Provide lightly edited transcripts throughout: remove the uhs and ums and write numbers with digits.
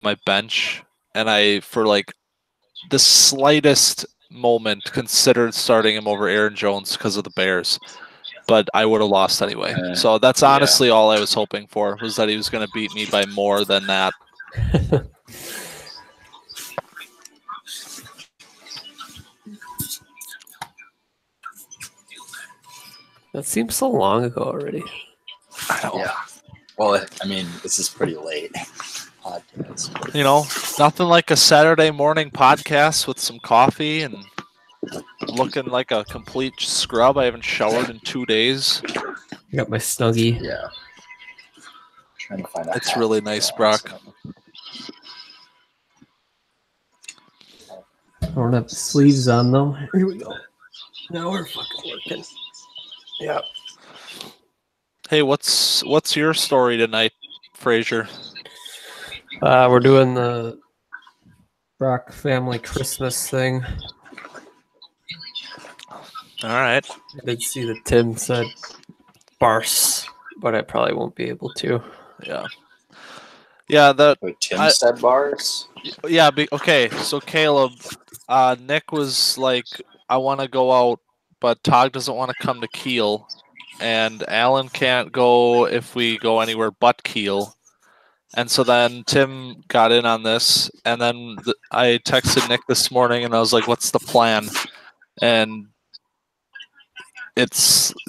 my bench, and I, for like the slightest moment, considered starting him over Aaron Jones because of the Bears. But I would have lost anyway. So that's honestly all I was hoping for, was that he was going to beat me by more than that. That seems so long ago already. I know. Yeah. Well, I mean, this is pretty late. You know, nothing like a Saturday morning podcast with some coffee and looking like a complete scrub. I haven't showered in 2 days. I got my Snuggie. Yeah. Trying to find It's really nice, Brock. I don't have the sleeves on though. Here we go. Now we're fucking working. Yeah. Hey, what's your story tonight, Frazier? We're doing the Brock family Christmas thing. All right. I did see that Tim said Barce, but I probably won't be able to. Yeah, Wait, Tim said bars? Yeah, okay. So Caleb, Nick was like, I want to go out, but Tog doesn't want to come to Kiel, and Alan can't go if we go anywhere but Kiel. And so then Tim got in on this, and then I texted Nick this morning, and I was like, what's the plan? And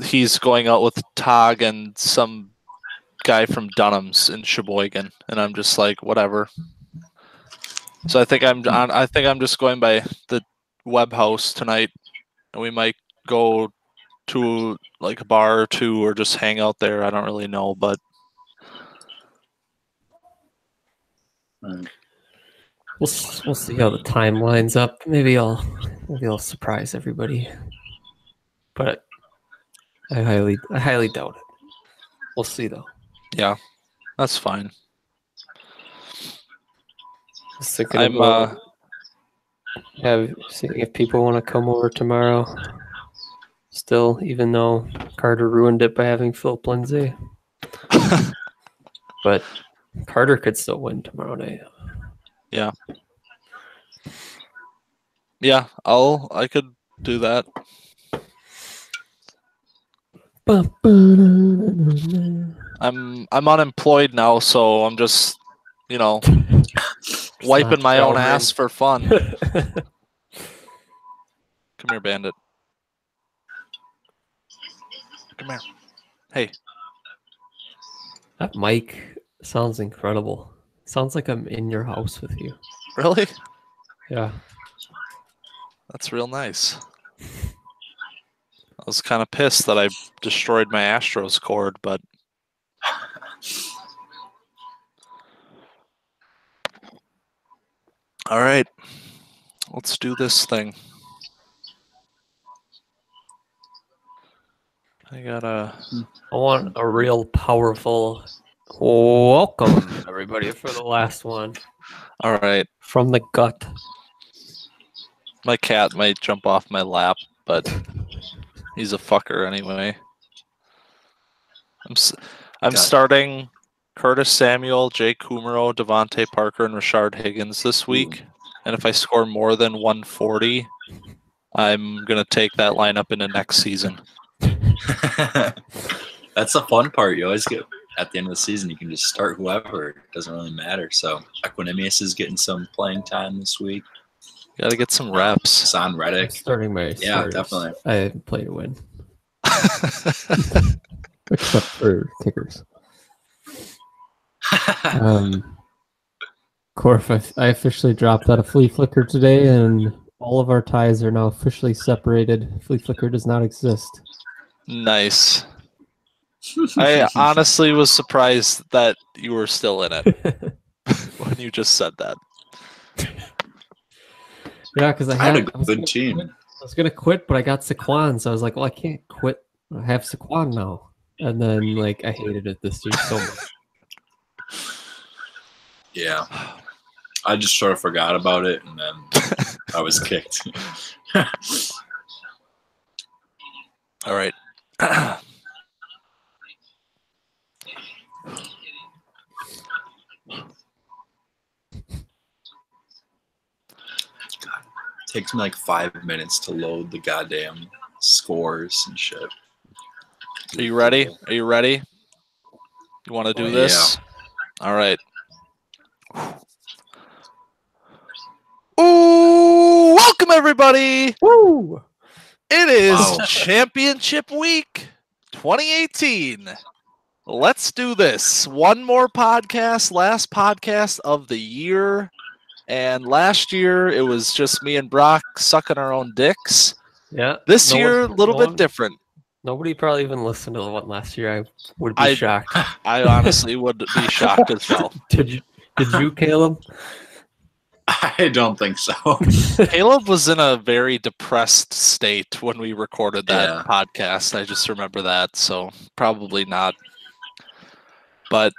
he's going out with Tog and some guy from Dunham's in Sheboygan, and I'm just like, whatever. So I think I'm just going by the Webb House tonight, and we might go to like a bar or two, or just hang out there. I don't really know, but we'll see how the time lines up. Maybe I'll surprise everybody, but I highly doubt it. We'll see though. Yeah, that's fine. I'm seeing if people want to come over tomorrow. Still, even though Carter ruined it by having Philip Lindsay, but Carter could still win tomorrow night. Yeah. Yeah, I could do that. I'm unemployed now, so I'm just, wiping my own ass for fun. Come here, Bandit. Come here. Hey. That mic sounds incredible. Sounds like I'm in your house with you. Really? Yeah. That's real nice. I was kind of pissed that I destroyed my Astros cord, but all right. Let's do this thing. I want a real powerful welcome, everybody, for the last one. All right. From the gut. My cat might jump off my lap, but he's a fucker anyway. I'm starting Curtis Samuel, Jake Kumaro, Devontae Parker, and Rashard Higgins this week. And if I score more than 140, I'm going to take that lineup into next season. That's the fun part. You always get at the end of the season, you can just start whoever. It doesn't really matter. So Equanimous is getting some playing time this week. Got to get some reps. Hassan Reddick. Starting my starters. Definitely. I haven't played to win. Except for kickers. Corf, I officially dropped out of Flea Flicker today, and all of our ties are now officially separated. Flea Flicker does not exist. Nice. I honestly was surprised that you were still in it when you just said that. Yeah, because I had a good team. I was going to quit, but I got Saquon, so I was like, well, I can't quit. I have Saquon now. And then, I hated it this year so much. Yeah. I just sort of forgot about it, and then I was kicked. All right. takes me like 5 minutes to load the goddamn scores and shit. Are you ready? Are you ready? You want to do this? All right. Ooh, welcome everybody. Woo! It is Wow. Championship Week 2018. Let's do this. One more podcast, last podcast of the year. And last year, it was just me and Brock sucking our own dicks. Yeah. This No year, a one- little no bit one- different. Nobody probably even listened to the one last year. I would be I- shocked. I honestly would be shocked as well. Did you, Caleb? I don't think so. Caleb was in a very depressed state when we recorded that Yeah. podcast. I just remember that, so probably not. But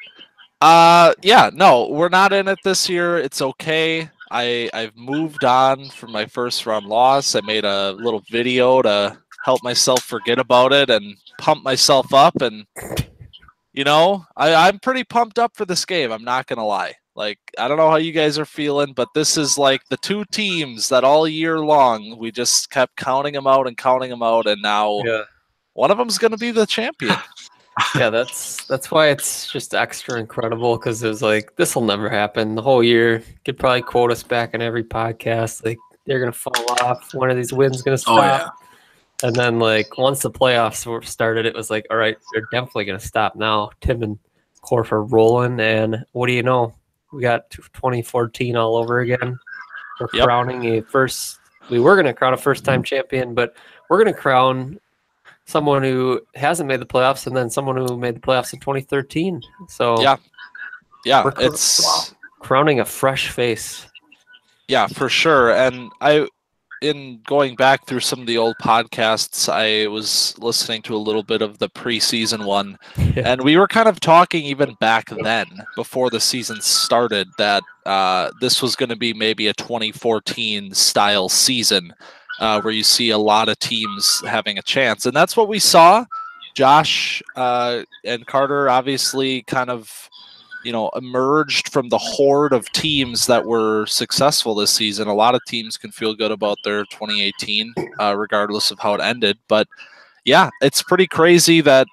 yeah, no, we're not in it this year. It's okay. I've moved on from my first round loss. I made a little video to help myself forget about it and pump myself up, and I'm pretty pumped up for this game. I'm not gonna lie. Like, I don't know how you guys are feeling, but this is like the two teams that all year long we just kept counting them out, and now Yeah. one of them's going to be the champion. Yeah, that's why it's just extra incredible, because it was like, this will never happen. The whole year could probably quote us back in every podcast. Like, they're gonna fall off. One of these wins gonna stop. Oh yeah. And then, like, once the playoffs were started, it was like, all right, they're definitely going to stop now. Tim and Corf are rolling, and what do you know? We got 2014 all over again. We're Yep. crowning a first. We were going to crown a first-time champion, but we're going to crown someone who hasn't made the playoffs, and then someone who made the playoffs in 2013. So Yeah. Yeah, We're cr- it's crowning a fresh face. yeah, for sure. And in going back through some of the old podcasts, I was listening to a little bit of the preseason one, and we were kind of talking even back then, before the season started, that this was going to be maybe a 2014 style season, where you see a lot of teams having a chance, and that's what we saw. Josh and Carter obviously kind of emerged from the horde of teams that were successful this season. A lot of teams can feel good about their 2018, regardless of how it ended. But yeah, it's pretty crazy that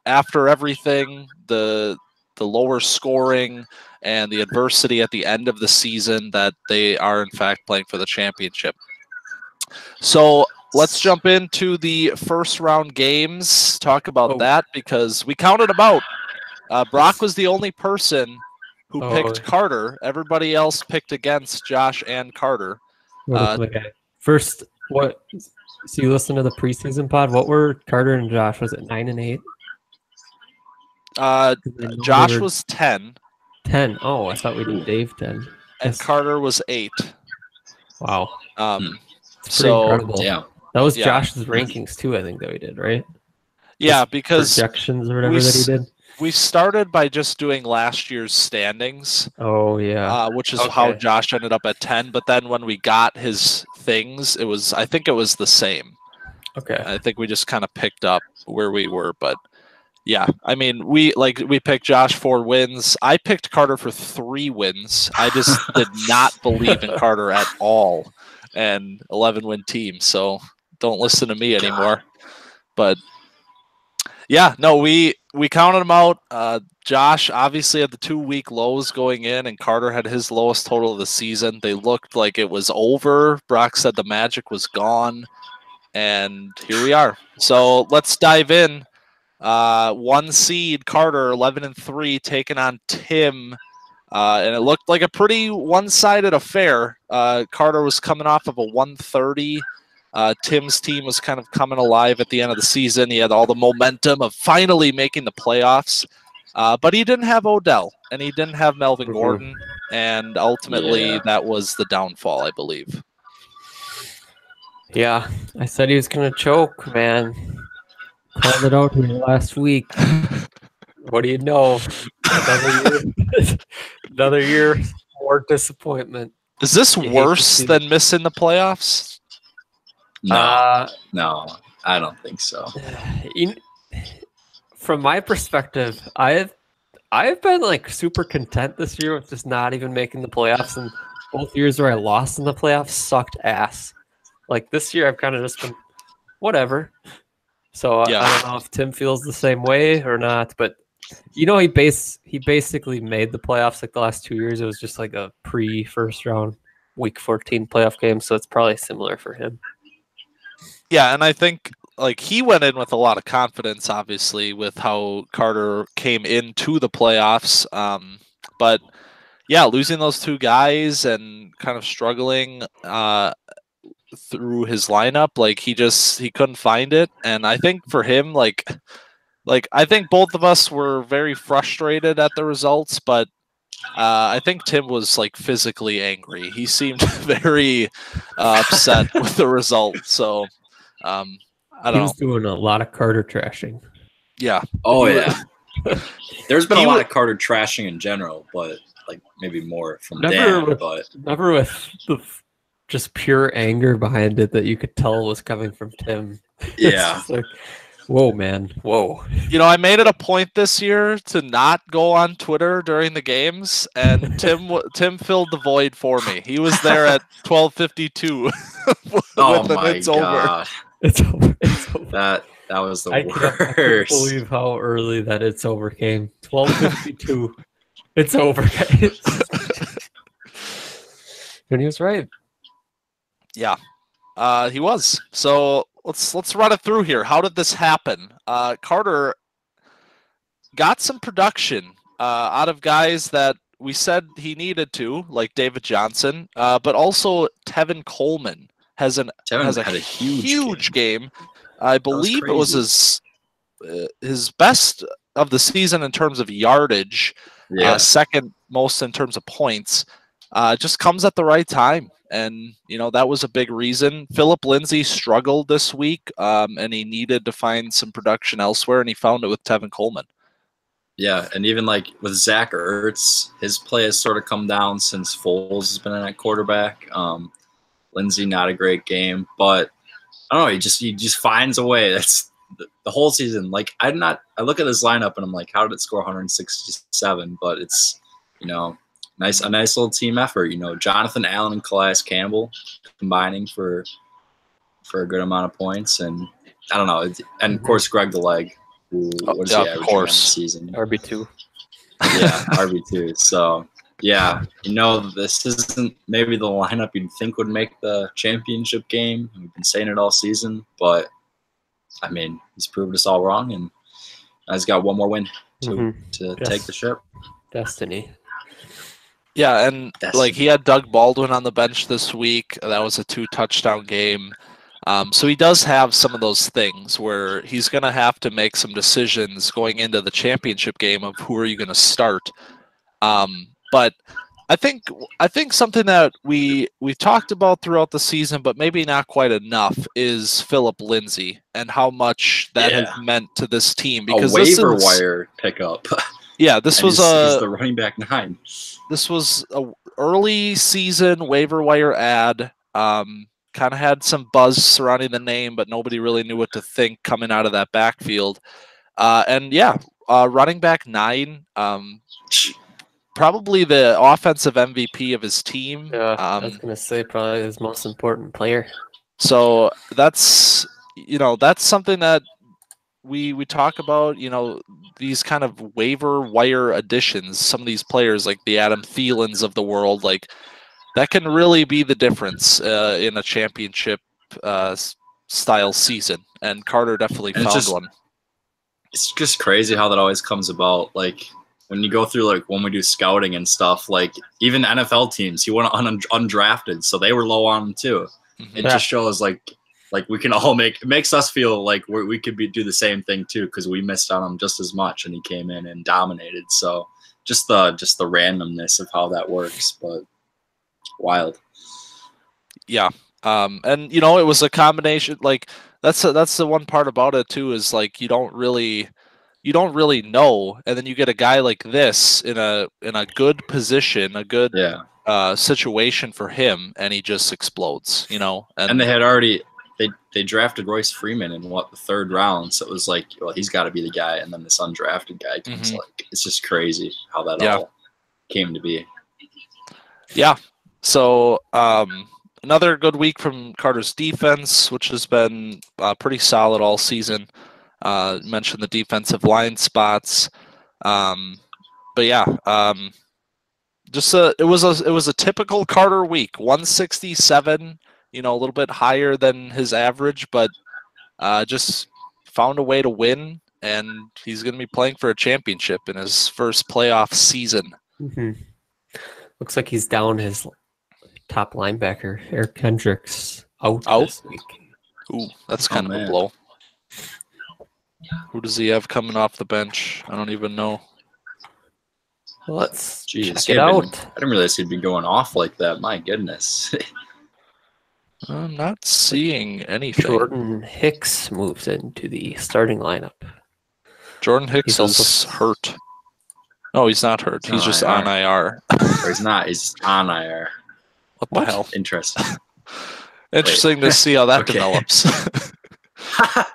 after everything, the lower scoring and the adversity at the end of the season, that they are in fact playing for the championship. So let's jump into the first round games, talk about that, because we counted them out. Brock was the only person who picked Carter. Everybody else picked against Josh and Carter. First, what? So you listen to the preseason pod. What were Carter and Josh? Was it 9 and 8? Josh was 10, 10. Oh, I thought we did Dave 10. and Carter was 8. Wow, it's pretty So incredible. Yeah. That was Yeah. Josh's rankings too. I think that we did, right? yeah, because Projections or whatever we that he s- did. we started by just doing last year's standings, Oh yeah. which is how Okay. Josh ended up at 10. But then when we got his things, I think it was the same. Okay. I think we just kind of picked up where we were, but yeah, I mean, we picked Josh 4 wins. I picked Carter for 3 wins. I just did not believe in Carter at all, and 11-win team. So don't listen to me anymore. But yeah, no, we counted them out. Josh obviously had the 2-week lows going in, and Carter had his lowest total of the season. They looked like it was over. Brock said the magic was gone. And here we are. So let's dive in. 1 seed Carter, 11-3, taking on Tim, and it looked like a pretty one-sided affair. Carter was coming off of a 130. Tim's team was kind of coming alive at the end of the season. He had all the momentum of finally making the playoffs, but he didn't have Odell, and he didn't have Melvin Gordon, and ultimately that was the downfall, I believe. Yeah, I said he was gonna choke, man. Called it out here last week. What do you know? Another year, more disappointment. Is this You hate to worse see than missing the playoffs? No, no, I don't think so. From my perspective, I've been like super content this year with just not even making the playoffs, and both years where I lost in the playoffs sucked ass. Like this year, I've kind of just been whatever. So Yeah. I don't know if Tim feels the same way or not, but you know, he basically made the playoffs like the last 2 years. It was just like a pre-first round week 14 playoff game, so it's probably similar for him. Yeah, and I think like he went in with a lot of confidence, obviously, with how Carter came into the playoffs. But yeah, losing those two guys and kind of struggling through his lineup, like he couldn't find it. And I think for him, like I think both of us were very frustrated at the results, but I think Tim was like physically angry. He seemed very upset with the result. So I He don't was know. doing a lot of Carter trashing. Yeah. Oh He wa- yeah. There's been He a lot wa- of Carter trashing in general, but like maybe more from Never Dan. with- But Never with the just pure anger behind it that you could tell was coming from Tim. It's yeah, just like, whoa, man, whoa. You know, I made it a point this year to not go on Twitter during the games, and Tim filled the void for me. He was there at 12:52. oh with an my it's over. god, It's over. It's over. that was the I can't worst. believe how early that it's over came. 12:52. It's over, guys. And he was right. Yeah, he was. So let's run it through here. How did this happen? Carter got some production out of guys that we said he needed to, like David Johnson, but also Tevin Coleman has Tevin a had a huge game. I believe it was his best of the season in terms of yardage. Yeah, Second most in terms of points. Just comes at the right time. And, you know, that was a big reason. Philip Lindsay struggled this week, and he needed to find some production elsewhere, and he found it with Tevin Coleman. yeah, and even like with Zach Ertz, his play has sort of come down since Foles has been in at quarterback. Lindsay, not a great game, but I don't know. He just finds a way. That's the whole season. Like I look at this lineup and I'm like, how did it score 167? But it's, you know, a nice little team effort. You know, Jonathan Allen and Calais Campbell combining for a good amount of points, and I don't know. And of course, Greg the Leg, who what is he yeah, averaging of on the course. season? RB2. Yeah, RB2. So yeah, you know, this isn't maybe the lineup you'd think would make the championship game. We've been saying it all season, but I mean, he's proved us all wrong, and he's got one more win to Yes. take the ship. Destiny. Yeah, and That's- like he had Doug Baldwin on the bench this week. That was a 2-touchdown game. So he does have some of those things where he's going to have to make some decisions going into the championship game of who are you going to start. But I think something that we've talked about throughout the season, but maybe not quite enough, is Philip Lindsay and how much that has meant to this team. Because a waiver wire pickup. Yeah, this And was he's the running back 9. This was a early season waiver wire ad. Kind of had some buzz surrounding the name, but nobody really knew what to think coming out of that backfield. And yeah, running back 9, probably the offensive MVP of his team. Yeah, I was gonna say probably his most important player. So that's something that we talk about, these kind of waiver wire additions, some of these players like the Adam Thielens of the world, like that can really be the difference in a championship style season. And Carter definitely found one. It's just crazy how that always comes about. Like when you go through, like when we do scouting and stuff, like even NFL teams, he went undrafted, so they were low on him too. Mm-hmm. It just shows like we can all it makes us feel like we could do the same thing too, because we missed on him just as much and he came in and dominated. So just the randomness of how that works, but wild. Yeah. And it was a combination, like that's the one part about it too, is like you don't really know, and then you get a guy like this in a good position, a good situation for him, and he just explodes, and they had already they drafted Royce Freeman in the 3rd round, so it was like, well, he's got to be the guy, and then this undrafted guy comes. Like, it's just crazy how that all came to be. Yeah. So another good week from Carter's defense, which has been pretty solid all season. Mentioned the defensive line spots, but yeah, it was a typical Carter week. 167, a little bit higher than his average, but just found a way to win, and he's going to be playing for a championship in his first playoff season. Mm-hmm. Looks like he's down his top linebacker, Eric Kendricks, out this week. Ooh, that's kind of a blow. Who does he have coming off the bench? I don't even know. Well, let's check it out. I didn't realize he'd be going off like that. My goodness. I'm not seeing anything. Jordan Hicks moves into the starting lineup. Jordan Hicks is hurt. No, he's not hurt. He's just on IR. Or he's not. He's just on IR. What the hell? Interesting. Interesting to see how that develops.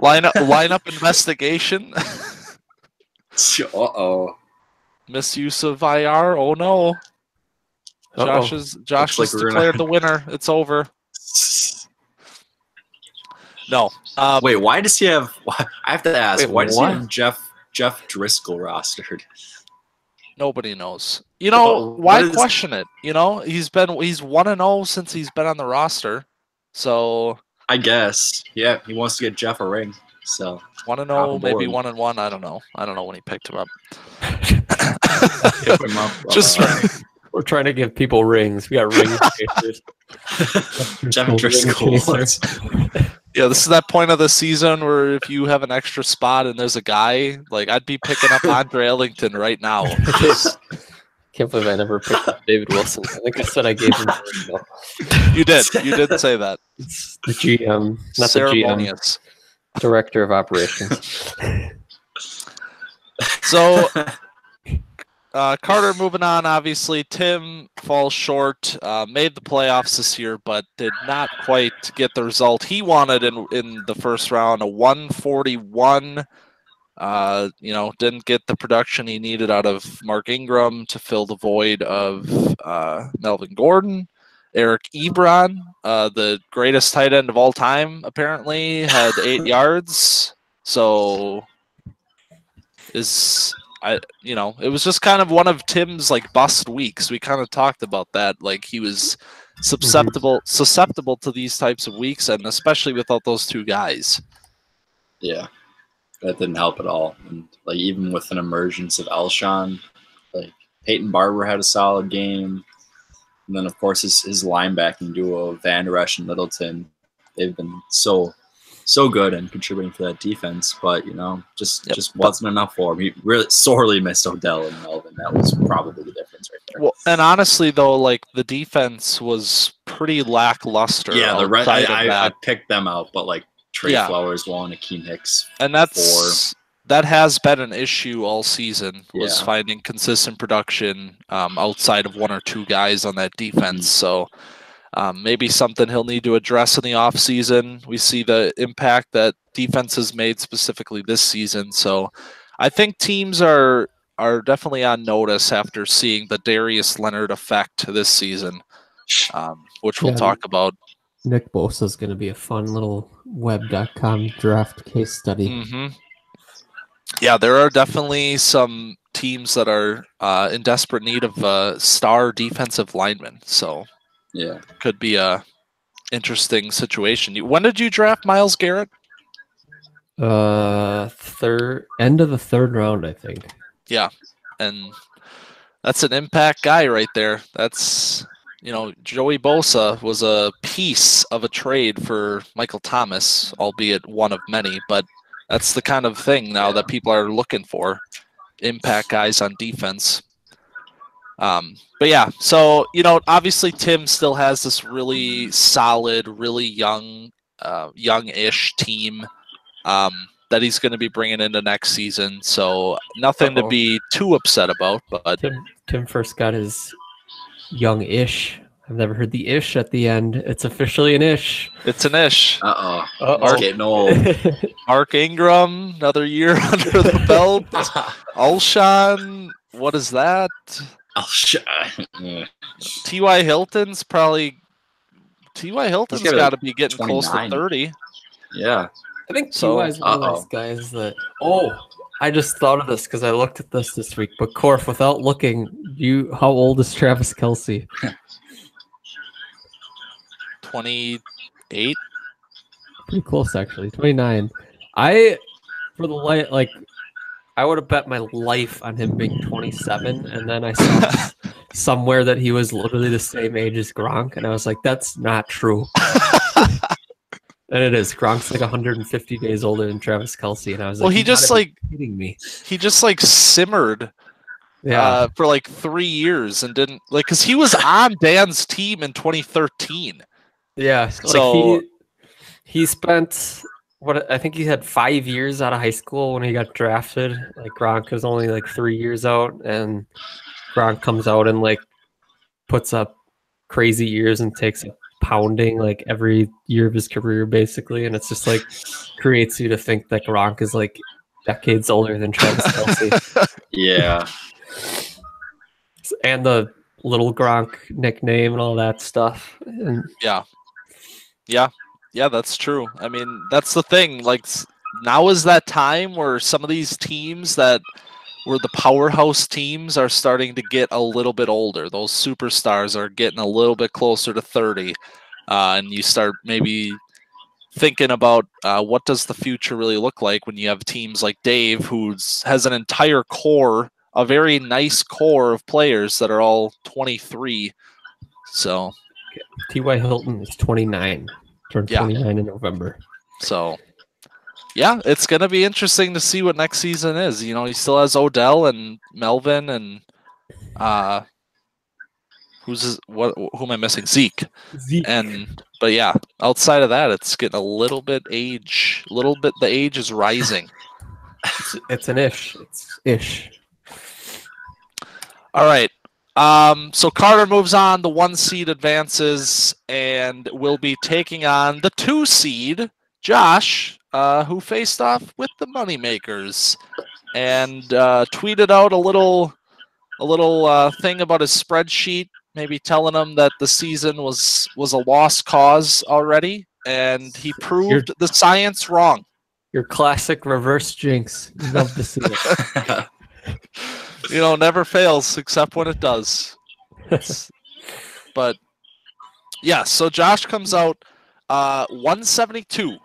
Lineup investigation. Uh-oh. Misuse of IR. Oh no. Josh has declared the winner. It's over. No. Wait, why does he have? I have to ask. Why does he have Jeff Driscoll rostered? Nobody knows. Why question it? He's 1-0 since he's been on the roster. So I guess, yeah, he wants to get Jeff a ring. So 1-0, maybe 1-1. I don't know. I don't know when he picked him up. Pick him up. We're trying to give people rings. We got ring chasers. Jeff Driscoll. Yeah, this is that point of the season where if you have an extra spot and there's a guy, like I'd be picking up Andre Ellington right now. Can't believe I never picked up David Wilson. I think I said I gave him. You did. You did say that. It's the GM, not the GM. Director of Operations. So, Carter moving on, obviously. Tim falls short, made the playoffs this year, but did not quite get the result he wanted in the first round, a 141. Didn't get the production he needed out of Mark Ingram to fill the void of Melvin Gordon. Eric Ebron, the greatest tight end of all time, apparently had 8 yards. So it was just kind of one of Tim's like bust weeks. We kind of talked about that. Like he was susceptible to these types of weeks, and especially without those two guys. Yeah, that didn't help at all. And like even with an emergence of Alshon, like Peyton Barber had a solid game. And then, of course, his linebacking duo, Van Der Esch and Littleton, they've been so good and contributing for that defense. But, just wasn't enough for him. He really sorely missed Odell and Melvin. That was probably the difference right there. Well, and honestly, though, like the defense was pretty lackluster. Yeah, I picked them out, but like Trey Flowers 1, Akeem Hicks 4. And that has been an issue all season, was finding consistent production outside of one or two guys on that defense. So maybe something he'll need to address in the offseason. We see the impact that defense has made specifically this season. So I think teams are definitely on notice after seeing the Darius Leonard effect this season, which we'll talk about. Nick Bosa is going to be a fun little web.com draft case study. Mm-hmm. Yeah, there are definitely some teams that are in desperate need of a star defensive lineman. So, yeah, could be a interesting situation. When did you draft Myles Garrett? End of the third round, I think. Yeah, and that's an impact guy right there. That's Joey Bosa was a piece of a trade for Michael Thomas, albeit one of many, but. That's the kind of thing now that people are looking for, impact guys on defense. But yeah, so, obviously Tim still has this really solid, really young-ish team that he's going to be bringing into next season. So nothing to be too upset about. But Tim first got his young-ish. I've never heard the ish at the end. It's officially an ish. It's an ish. He's getting old. Mark Ingram, another year under the belt. Alshon, what is that? Alshon. T.Y. Hilton's probably T.Y. Hilton's He's got got to be getting close to 29. 30. Yeah. I think So- T.Y. is one of those guys that. Oh, I just thought of this because I looked at this week. But Corf, without looking, how old is Travis Kelce? 28. Pretty close, actually. 29. For the light, like, I would have bet my life on him being 27, and then I saw somewhere that he was literally the same age as Gronk, and I was like, that's not true. And it is. Gronk's like 150 days older than Travis Kelce, and I was like, Well, he "You just gotta be like kidding me." he just like simmered for like 3 years and didn't like because he was on Dan's team in 2013. Yeah. So- he spent I think he had 5 years out of high school when he got drafted. Like Gronk was only like 3 years out, and Gronk comes out and like puts up crazy years and takes a pounding like every year of his career basically, and it's just like creates you to think that Gronk is like decades older than Travis Kelce. Yeah. And the little Gronk nickname and all that stuff. And Yeah, that's true. I mean, that's the thing. Like now is that time where some of these teams that were the powerhouse teams are starting to get a little bit older. Those superstars are getting a little bit closer to 30. And you start maybe thinking about what does the future really look like when you have teams like Dave, who has an entire core, a very nice core of players that are all 23. So T.Y. Hilton is 29. Turned Yeah. 29 in November. So, yeah, it's going to be interesting to see what next season is. You know, he still has Odell and Melvin and who am I missing? Zeke. But yeah, outside of that, it's getting a little bit the age is rising. It's an ish. It's ish. All right. So Carter moves on. The 1 seed advances and will be taking on the 2 seed, Josh, who faced off with the Moneymakers and tweeted out a little thing about his spreadsheet, maybe telling him that the season was a lost cause already, and he proved the science wrong. Your classic reverse jinx. You love to see it. You know, never fails except when it does. But yeah, so Josh comes out 172.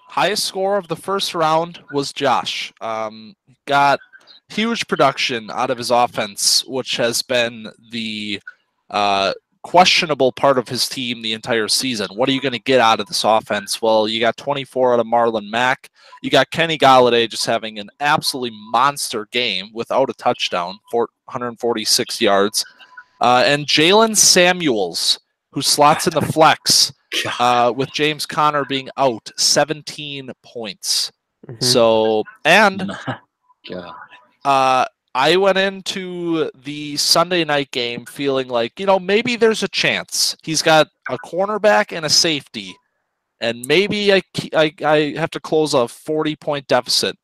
Highest score of the first round was Josh. Got huge production out of his offense, which has been the questionable part of his team the entire season. What are you going to get out of this offense? Well, you got 24 out of Marlon Mack. You got Kenny Galladay just having an absolutely monster game without a touchdown, 146 yards. And Jalen Samuels, who slots in the flex with James Conner being out, 17 points. Mhm. So, and God. I went into the Sunday night game feeling like, you know, maybe there's a chance. He's got a cornerback and a safety, and maybe I have to close a 40-point deficit.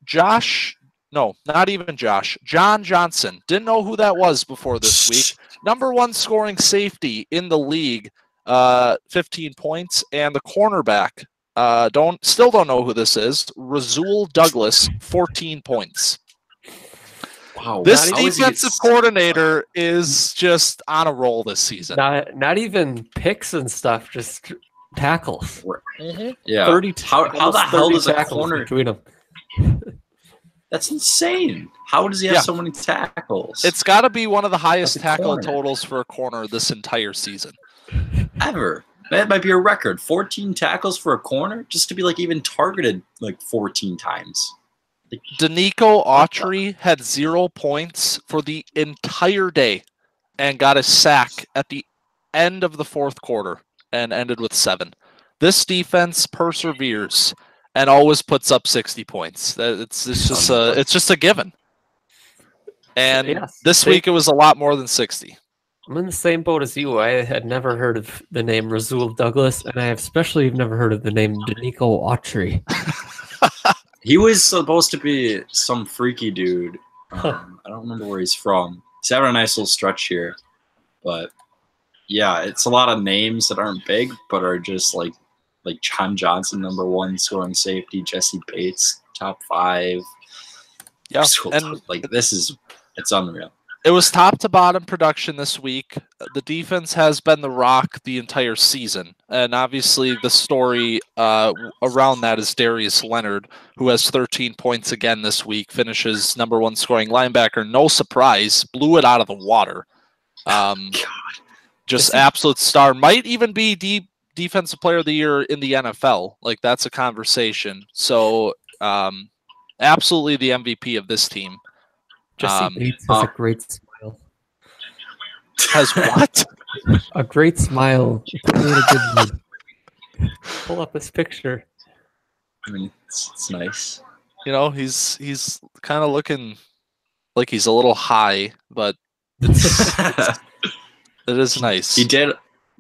Josh, no, not even Josh. John Johnson. Didn't know who that was before this week. Number 1 scoring safety in the league, 15 points, and the cornerback. Still don't know who this is. Rasul Douglas, 14 points. Wow. This how is he defensive get- coordinator is just on a roll this season. Not even picks and stuff, just tackles. Yeah. 30 How the almost hell 30 does a tackles corner? between them? That's insane. How does he have Yeah. so many tackles? It's got to be one of the highest That's a tackle corner. totals for a corner this entire season. ever. That might be a record. 14 tackles for a corner, just to be like even targeted like 14 times. Danico Autry had 0 points for the entire day and got a sack at the end of the 4th quarter and ended with 7. This defense perseveres and always puts up 60 points. It's just a given. And Yes. this week it was a lot more than 60. I'm in the same boat as you. I had never heard of the name Rasul Douglas, and I have especially never heard of the name Danico Autry. He was supposed to be some freaky dude. I don't remember where he's from. He's having a nice little stretch here, but yeah, it's a lot of names that aren't big, but are just like John Johnson, #1 scoring safety, Jesse Bates, top 5. Yeah, So, and like it's unreal. it was top to bottom production this week. The defense has been the rock the entire season. And obviously the story around that is Darius Leonard, who has 13 points again this week, finishes #1 scoring linebacker. No surprise, blew it out of the water. Just absolute star. Might even be defensive player of the year in the NFL. Like, that's a conversation. So absolutely the MVP of this team. Jesse Bates has a great smile. Has what? A great smile. It's really a good mood. Pull up his picture. I mean, it's nice. You know, he's kind of looking like he's a little high, but it is nice.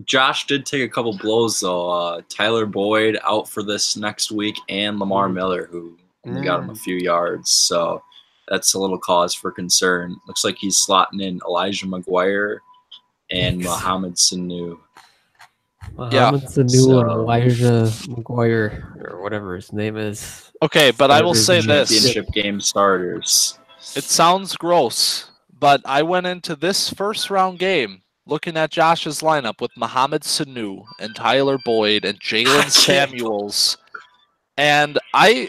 Josh did take a couple blows though. Tyler Boyd out for this next week, and Lamar Miller, who only got him a few yards. So that's a little cause for concern. Looks like he's slotting in Elijah McGuire and Mohamed Sanu. Mohamed Sanu and Elijah McGuire, or whatever his name is. Okay, but I will say this. Championship game starters. It sounds gross, but I went into this first round game looking at Josh's lineup with Mohamed Sanu and Tyler Boyd and Jalen Samuels. And I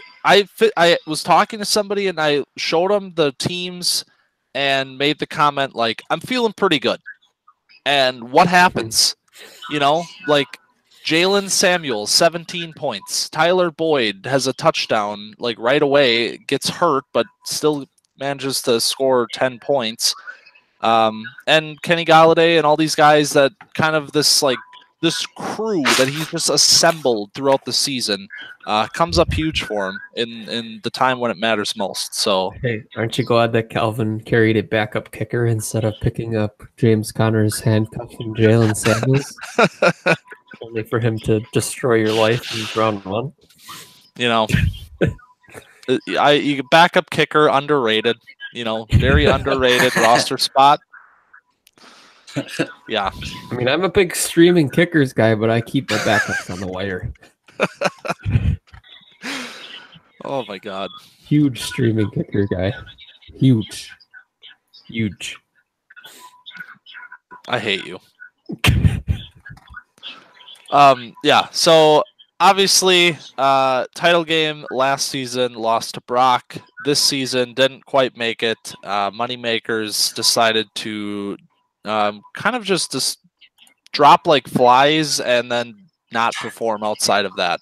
was talking to somebody and I showed them the teams and made the comment like, I'm feeling pretty good. And what happens? You know, like Jalen Samuels, 17 points. Tyler Boyd has a touchdown like right away, gets hurt, but still manages to score 10 points. And Kenny Galladay and all these guys that kind of this crew that he's just assembled throughout the season comes up huge for him in the time when it matters most. So, hey, aren't you glad that Calvin carried a backup kicker instead of picking up James Conner's handcuff and Jalen Samuels? Only for him to destroy your life in round 1. You know, backup kicker, underrated. You know, very underrated roster spot. Yeah. I mean, I'm a big streaming kickers guy, but I keep my backups on the wire. Oh my God. Huge streaming kicker guy. Huge. I hate you. Yeah, so obviously, title game last season, lost to Brock. This season didn't quite make it. Moneymakers decided to kind of just drop like flies and then not perform outside of that.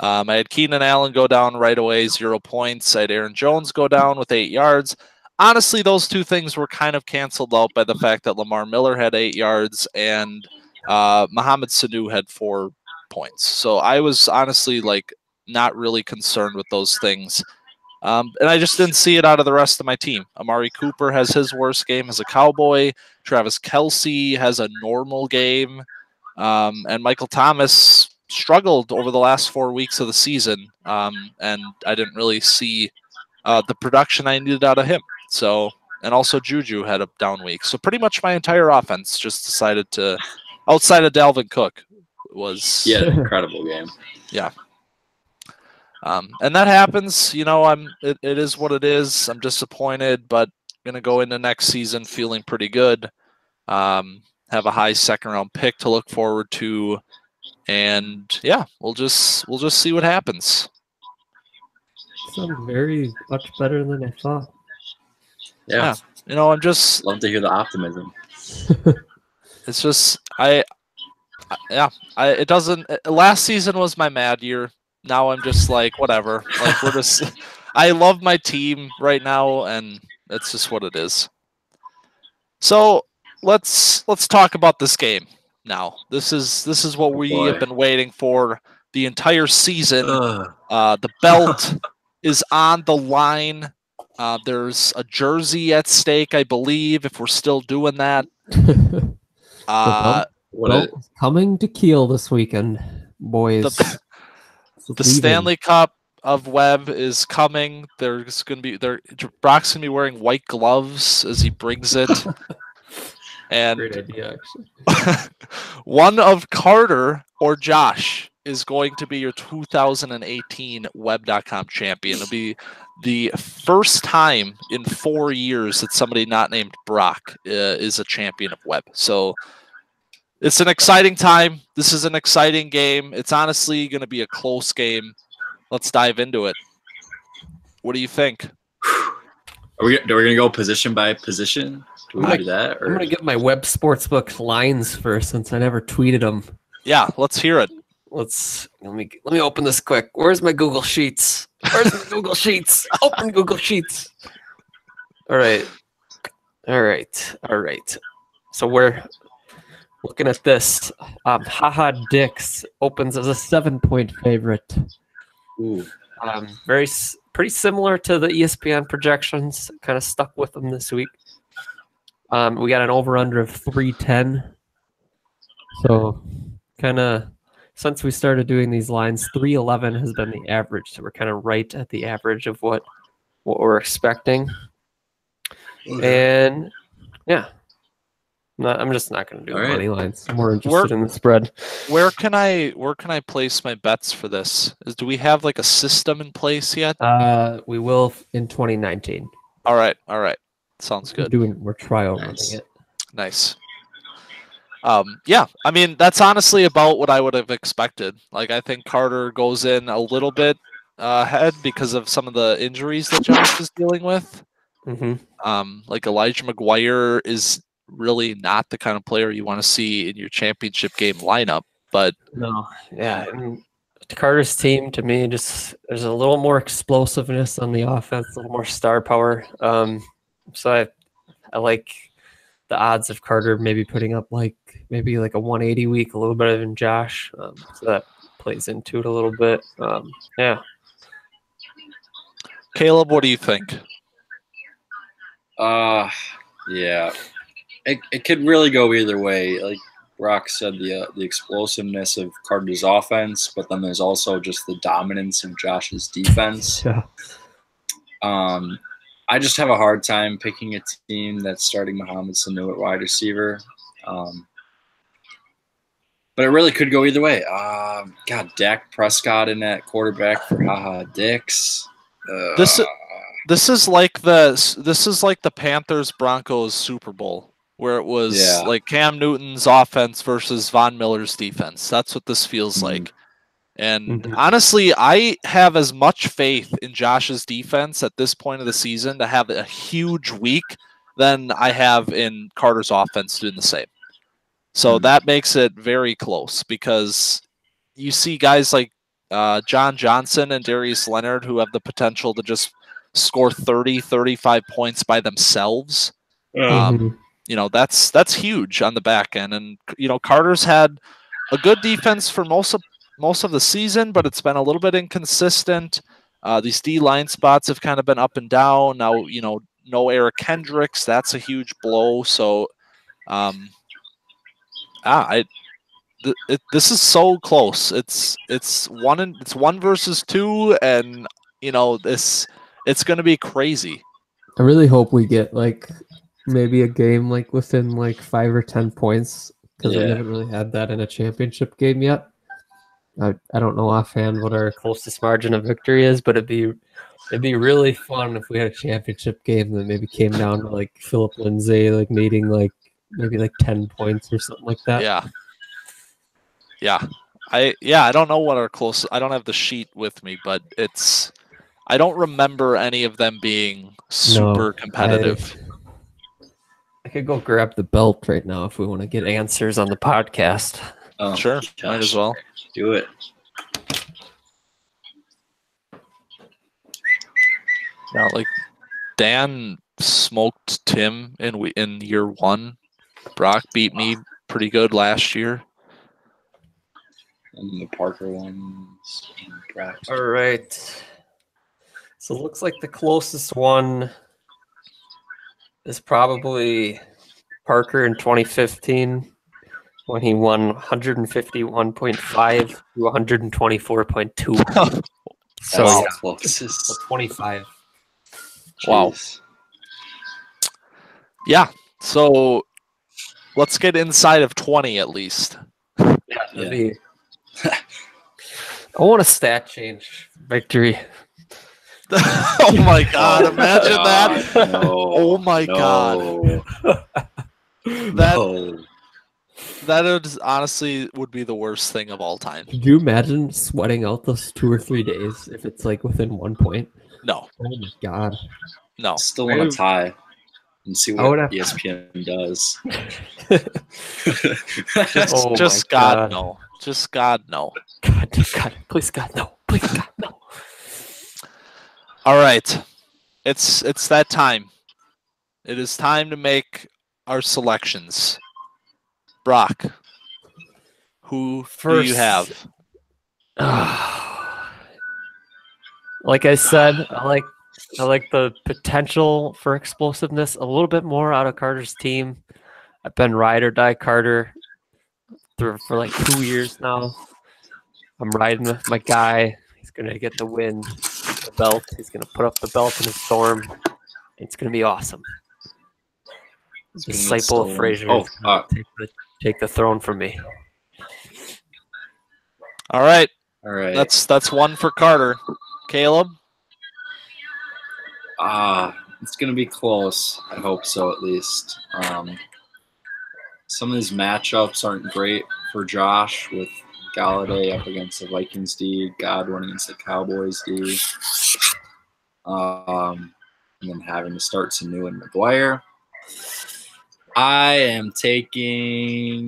I had Keenan Allen go down right away, 0 points. I had Aaron Jones go down with 8 yards. Honestly, those two things were kind of canceled out by the fact that Lamar Miller had 8 yards and Mohamed Sanu had 4 points. So I was honestly like not really concerned with those things. And I just didn't see it out of the rest of my team. Amari Cooper has his worst game as a Cowboy. Travis Kelce has a normal game. And Michael Thomas struggled over the last 4 weeks of the season. And I didn't really see the production I needed out of him. So, and also Juju had a down week. So pretty much my entire offense just decided to, outside of Dalvin Cook, was incredible game. Yeah. And that happens, you know, it is what it is. I'm disappointed, but going to go into next season feeling pretty good. Have a high second round pick to look forward to. And yeah, we'll just see what happens. Sounds very much better than I thought. Yeah. You know, I'm just love to hear the optimism. It's just it doesn't. Last season was my mad year. Now I'm just like, whatever. Like, we're just. I love my team right now, and it's just what it is. So let's talk about this game now. This is what we have been waiting for the entire season. The belt is on the line. There's a jersey at stake, I believe, if we're still doing that. Coming to Kiel this weekend, boys. The Stanley Cup of Webb is coming. Brock's gonna be wearing white gloves as he brings it. And Great idea, actually. one of Carter or Josh is going to be your 2018 Web.com champion. It'll be the first time in 4 years that somebody not named Brock is a champion of Web. So it's an exciting time. This is an exciting game. It's honestly going to be a close game. Let's dive into it. What do you think? Are we gonna go position by position? Do we do that? I'm gonna get my Web Sportsbook lines first since I never tweeted them. Yeah, let's hear it. Let me open this quick. Where's my Google Sheets? Where's my Google Sheets? Open Google Sheets. All right. So we're looking at this. Haha Dicks opens as a 7-point favorite. Ooh. Pretty similar to the ESPN projections. Kind of stuck with them this week. We got an over/under of 310. So kind of since we started doing these lines, 311 has been the average. So we're kind of right at the average of what we're expecting. And yeah, I'm just not going to do money lines. I'm more interested in the spread. Where can I place my bets for this? Do we have like a system in place yet? We will in 2019. All right. Sounds good. We're trial running it. Nice. Yeah, I mean, that's honestly about what I would have expected. Like, I think Carter goes in a little bit ahead because of some of the injuries that Josh is dealing with. Mm-hmm. Like Elijah McGuire is really not the kind of player you want to see in your championship game lineup. But no, yeah, and Carter's team to me just there's a little more explosiveness on the offense, a little more star power. So I like the odds of Carter maybe putting up maybe a 180 week, a little better than Josh. So that plays into it a little bit. Yeah. Caleb, what do you think? Yeah, it could really go either way. Like Brock said, the explosiveness of Carter's offense, but then there's also just the dominance of Josh's defense. Yeah. I just have a hard time picking a team that's starting Mohamed Sanu at wide receiver. But it really could go either way. God, Dak Prescott in that quarterback for Haha Dicks. This is like the Panthers Broncos Super Bowl where it was like Cam Newton's offense versus Von Miller's defense. That's what this feels like. And honestly, I have as much faith in Josh's defense at this point of the season to have a huge week than I have in Carter's offense doing the same. So that makes it very close because you see guys like John Johnson and Darius Leonard who have the potential to just score 30, 35 points by themselves. That's huge on the back end. And, Carter's had a good defense for most of the season, but it's been a little bit inconsistent. These D-line spots have kind of been up and down. Now, no Eric Kendricks. That's a huge blow. So, this is so close. It's one versus two, and it's going to be crazy. I really hope we get maybe a game within 5 or 10 points because we haven't really had that in a championship game yet. I don't know offhand what our closest margin of victory is, but it'd be really fun if we had a championship game that maybe came down to Philip Lindsay needing maybe 10 points or something like that. Yeah. I don't know what our close. I don't have the sheet with me, but I don't remember any of them being super competitive. I could go grab the belt right now if we want to get answers on the podcast. Oh, sure, gosh. might as well. Do it. Now, Dan smoked Tim in year one. Brock beat me pretty good last year. And the Parker ones. All right. So it looks like the closest one is probably Parker in 2015 when he won 151.5 to 124.2. So this is 25. Wow. Yeah. So Let's get inside of 20 at least. Yeah. I want a stat change victory. Oh my God! Imagine that. No, Oh my God. That No. that is honestly would be the worst thing of all time. Could you imagine sweating out those 2 or 3 days if it's like within 1 point? No, Oh my god. no. Still want to tie and see I would what have- ESPN does. Oh Just my God, God. no. Just God, no. God, God, please, God, no. Please, God, no. All right, it's that time. It is time to make our selections. Brock, who do you First- have? Like I said, I like the potential for explosiveness a little bit more out of Carter's team. I've been ride or die Carter for like 2 years now. I'm riding with my guy. He's gonna get the win, the belt. He's gonna put up the belt in a storm. It's gonna be awesome. Disciple of Frazier Oh, is gonna take the throne from me. All right, all right. that's one for Carter. Caleb, It's gonna be close. I hope so, at least. Some of these matchups aren't great for Josh, with Galladay up against the Vikings D, Godwin against the Cowboys D, and then having to start some new and McGuire. I am taking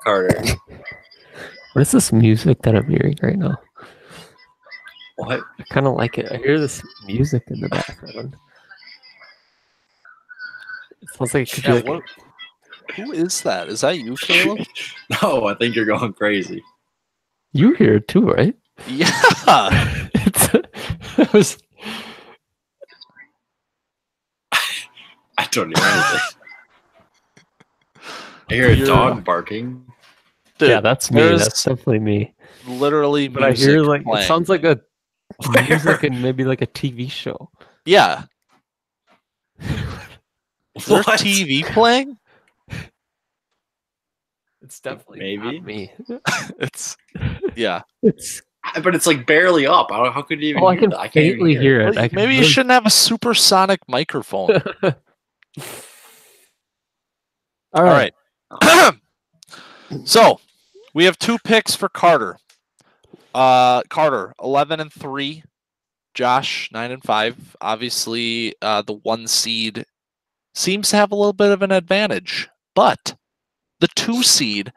Carter. What is this music that I'm hearing right now? What? I kind of like it. I hear this music in the background. It sounds like it could be Yeah, like what- who is that? Is that you, Caleb? No, I think you're going crazy. you hear it too, right? Yeah. It was I don't hear anything. I hear a You're- dog barking. Dude, yeah, that's me. there's That's definitely me. literally But I music hear like playing. it sounds like a Where? music in maybe like a TV show. Yeah. Is there What? TV playing? It's definitely Maybe. not me. It's yeah. It's But it's like barely up. How could you even I hear can that? I can't even faintly hear it. Well, I can maybe you really- shouldn't have a supersonic microphone. All All right. right. So we have 2 picks for Carter. Carter 11-3, Josh 9-5. Obviously, the 1 seed seems to have a little bit of an advantage, but the 2 seed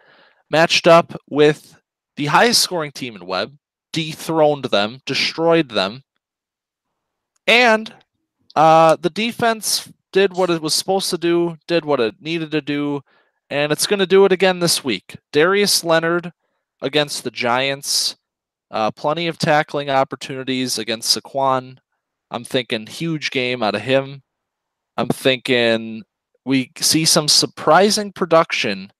matched up with the highest scoring team in Web, dethroned them, destroyed them, and the defense did what it was supposed to do, did what it needed to do, and it's going to do it again this week. Darius Leonard against the Giants. Plenty of tackling opportunities against Saquon. I'm thinking huge game out of him. I'm thinking we see some surprising production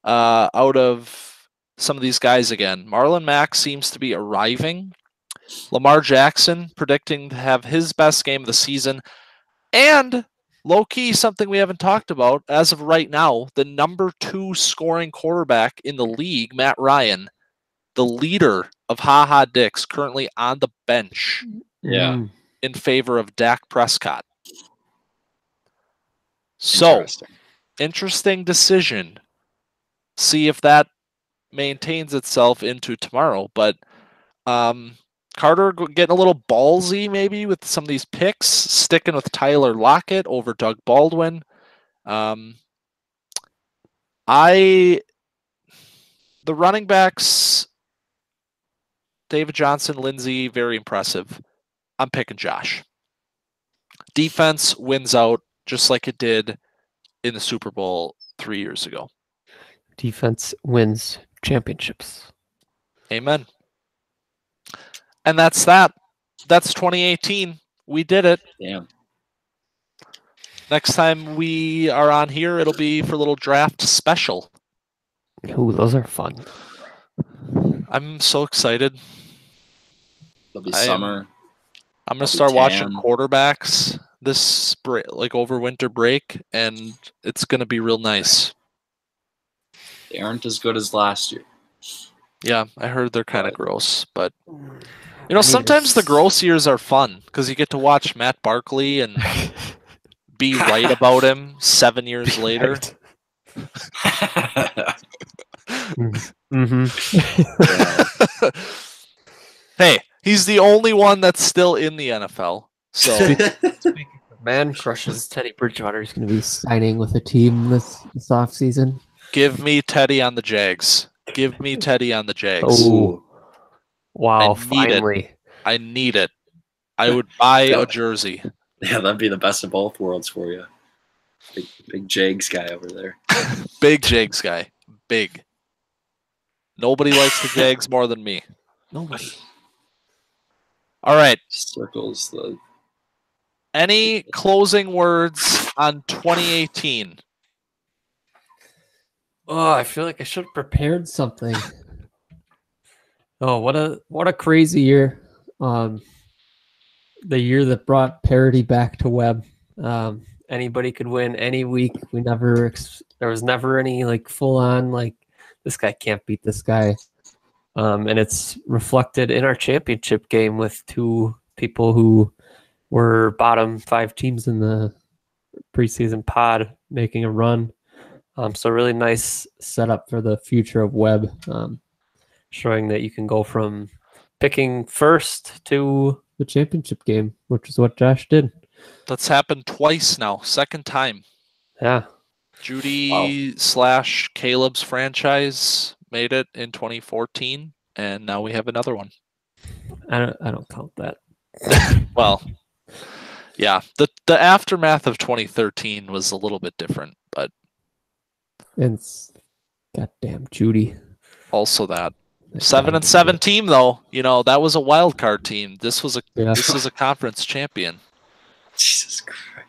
out of some of these guys again. Marlon Mack seems to be arriving. Lamar Jackson predicting to have his best game of the season. And low-key, something we haven't talked about, as of right now, the number 2 scoring quarterback in the league, Matt Ryan, the leader of Ha Dicks, currently on the bench Yeah. Mm. in favor of Dak Prescott. So, Interesting. interesting decision. See if that maintains itself into tomorrow. But Carter getting a little ballsy maybe with some of these picks, sticking with Tyler Lockett over Doug Baldwin. The running backs, David Johnson, Lindsey, very impressive. I'm picking Josh. Defense wins out just like it did in the Super Bowl 3 years ago. Defense wins championships. Amen. And that's that. That's 2018. We did it. Damn. Next time we are on here, it'll be for a little draft special. Ooh, those are fun. I'm so excited. It'll be I am- summer. I'm going I'll to be start watching tan. quarterbacks this like over winter break, and it's gonna be real nice. They aren't as good as last year. Yeah, I heard they're kind of gross, but you I know, mean, sometimes the it's- gross years are fun because you get to watch Matt Barkley and be right about him 7 years later. Mm-hmm. Hey, he's the only one that's still in the NFL. So Man crushes. Teddy Bridgewater is going to be signing with a team this offseason. give me Teddy on the Jags. Give me Teddy on the Jags. Oh, wow! I need it. Finally, I need it. I would buy a jersey. Yeah, that'd be the best of both worlds for you. Big Jags guy over there. Big Jags guy. Big. Nobody likes the Jags more than me. nobody. All right. Circles the. Any closing words on 2018? Oh, I feel like I should have prepared. Prepared something. Oh, what a crazy year. The year that brought parity back to web. Anybody could win any week. We never. There was never any like full on like this guy can't beat this guy. And it's reflected in our championship game with two people who were bottom 5 teams in the preseason pod making a run. So really nice setup for the future of web, showing that you can go from picking first to The championship game, which is what Josh did. That's happened twice now. Second time. yeah. Judy / Caleb's franchise made it in 2014, and now we have another one. I don't count that. Well, yeah, the aftermath of 2013 was a little bit different, but And goddamn Judy. also that 7-7 team though, you know, that was a wild card team. This was a conference champion. Jesus Christ.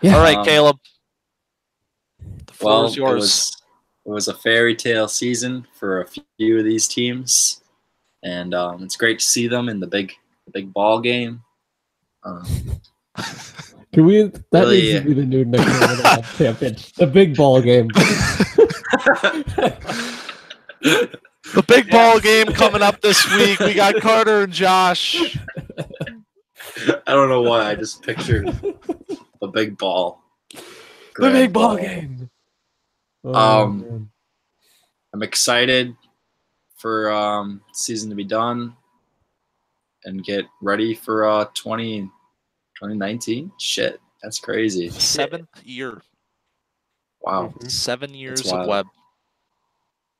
Yeah. All right, Um, Caleb. The floor Well, is yours. it was a fairy tale season for a few of these teams, and it's great to see them in the big ball game. Can we? That Really, needs to be the new nickname of the champion. The big ball game. The big ball game coming up this week. We got Carter and Josh. I don't know why I just pictured a big ball. The big ball game. Oh, Um, man. I'm excited for season to be done and get ready for 2019. Shit, that's crazy. 7th year. Wow. 7 years of wild. web.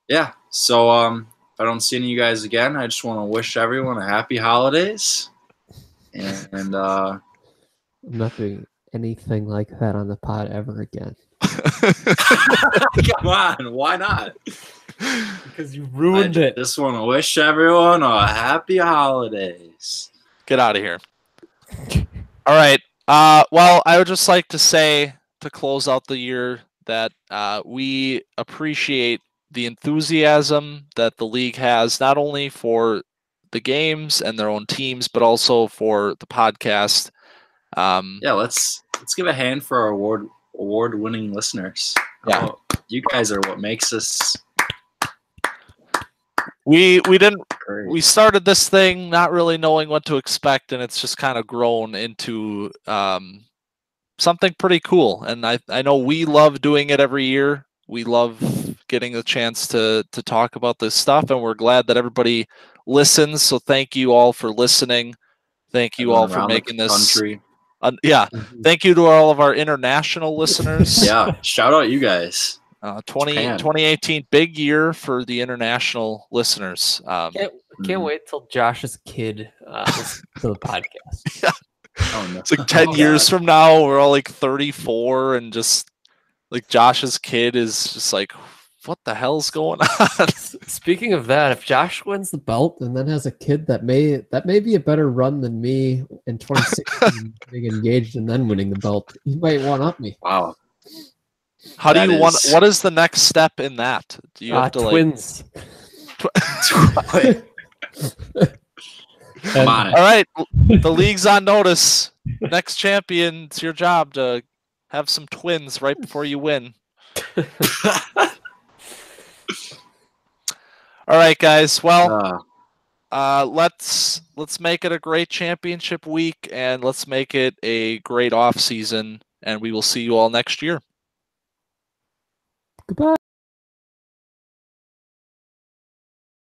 Yeah. So if I don't see any of you guys again, I just want to wish everyone a happy holidays. And I'm not doing anything like that on the pod ever again. come on, why not? Because you ruined I it. just want to wish everyone a happy holidays. Get out of here. All right. Well, I would just like to say to close out the year that we appreciate the enthusiasm that the league has, not only for the games and their own teams, but also for the podcast. Yeah, let's give a hand for our award-winning listeners. Yeah. You guys are what makes us We didn't great. we started this thing not really knowing what to expect, and it's just kind of grown into something pretty cool. And I know we love doing it every year. We love getting the chance to talk about this stuff, and we're glad that everybody listens. So thank you all for listening. Thank you all Everyone for around the making this. country. Yeah, thank you to all of our international listeners. Yeah, shout out you guys. 2018 big year for the international listeners. Can't wait till Josh's kid listens to the podcast. Oh, no. It's like 10 Oh, years God. from now, we're all like 34, and just like Josh's kid is just like, what the hell's going on? Speaking of that, if Josh wins the belt, And then has a kid that may be a better run than me in 2016, getting engaged and then winning the belt. He might one up me. Wow. How do That you want? is- What is the next step in that? Do you have to twins. Come on. All right, the league's on notice. next champion, it's your job to have some twins right before you win. All right, guys. Well, let's make it a great championship week, and let's make it a great off season. And we will see you all next year. Goodbye.